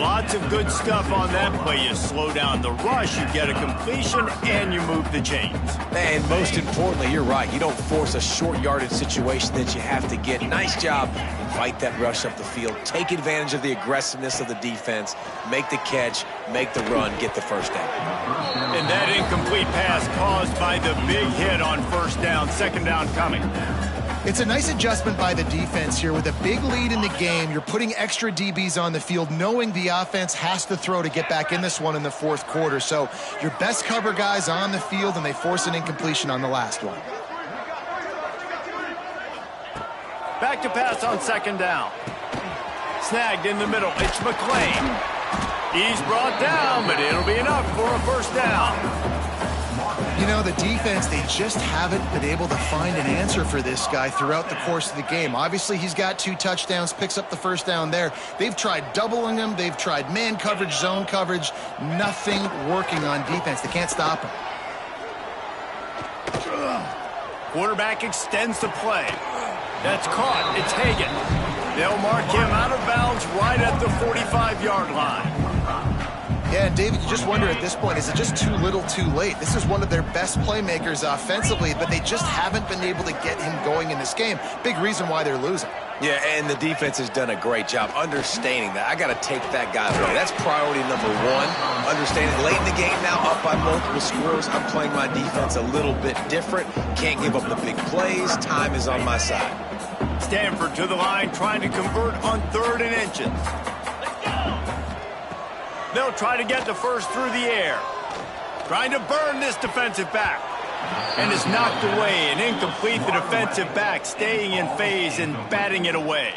Lots of good stuff on that play. You slow down the rush, you get a completion, and you move the chains. And most importantly, you're right. You don't force a short yardage situation that you have to get. Nice job. Fight that rush up the field. Take advantage of the aggressiveness of the defense. Make the catch. Make the run. Get the first down. And that incomplete pass caused by the big hit on first down. Second down coming. It's a nice adjustment by the defense here. With a big lead in the game, you're putting extra DBs on the field, knowing the offense has to throw to get back in this one in the fourth quarter. So your best cover guys on the field, and they force an incompletion on the last one. Back to pass on second down. Snagged in the middle. It's McLean. He's brought down, but it'll be enough for a first down. You know, the defense, they just haven't been able to find an answer for this guy throughout the course of the game. Obviously, he's got 2 touchdowns, picks up the first down there. They've tried doubling him. They've tried man coverage, zone coverage. Nothing working on defense. They can't stop him. Quarterback extends the play. That's caught. It's Hagan. They'll mark him out of bounds right at the 45-yard line. Yeah, and David, you just wonder at this point, is it just too little too late? This is one of their best playmakers offensively, but they just haven't been able to get him going in this game. Big reason why they're losing. Yeah, and the defense has done a great job understanding that. I got to take that guy away. That's priority number one. Understanding late in the game now, up by multiple scores, I'm playing my defense a little bit different. Can't give up the big plays. Time is on my side. Stanford to the line, trying to convert on 3rd and inches. They'll try to get the first through the air. Trying to burn this defensive back. And is knocked away and incomplete. The defensive back staying in phase and batting it away.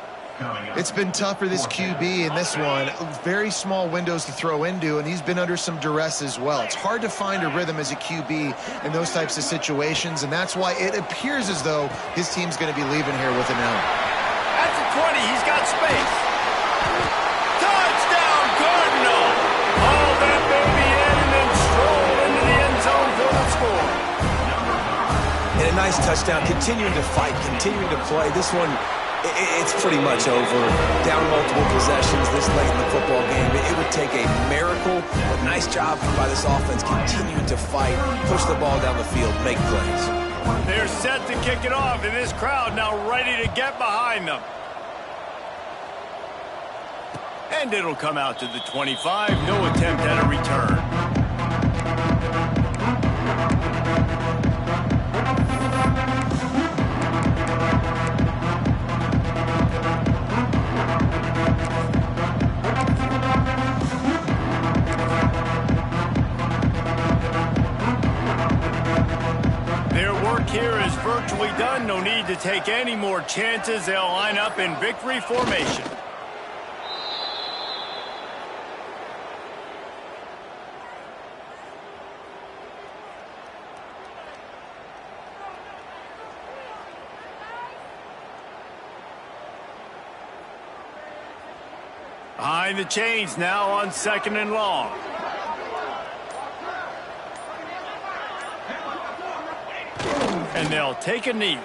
It's been tough for this QB in this one. Very small windows to throw into, and he's been under some duress as well. It's hard to find a rhythm as a QB in those types of situations, and that's why it appears as though his team's going to be leaving here with an L. At the 20, he's got space. Touchdown, Cardinal! Haul that baby in and then stroll into the end zone for the score. And a nice touchdown, continuing to fight, continuing to play. This one, it's pretty much over. Down multiple possessions this late in the football game. It would take a miracle, but nice job by this offense continuing to fight, push the ball down the field, make plays. They're set to kick it off, and this crowd now ready to get behind them. And it'll come out to the 25. No attempt at a return. Their work here is virtually done. No need to take any more chances. They'll line up in victory formation. Behind the chains now on 2nd and long. And they'll take a knee.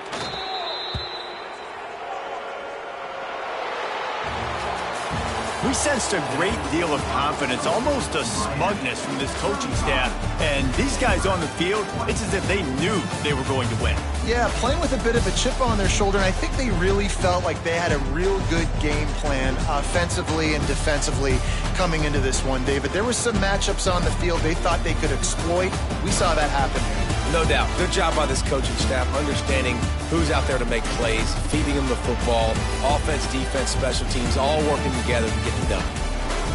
We sensed a great deal of confidence, almost a smugness from this coaching staff. And these guys on the field, it's as if they knew they were going to win. Yeah, playing with a bit of a chip on their shoulder, and I think they really felt like they had a real good game plan offensively and defensively coming into this one, David. There were some matchups on the field they thought they could exploit. We saw that happen here. No doubt. Good job by this coaching staff, understanding who's out there to make plays, feeding them the football, offense, defense, special teams, all working together to get it done.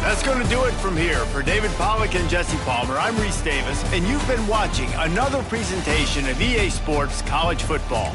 That's going to do it from here. For David Pollack and Jesse Palmer, I'm Reese Davis, and you've been watching another presentation of EA Sports College Football.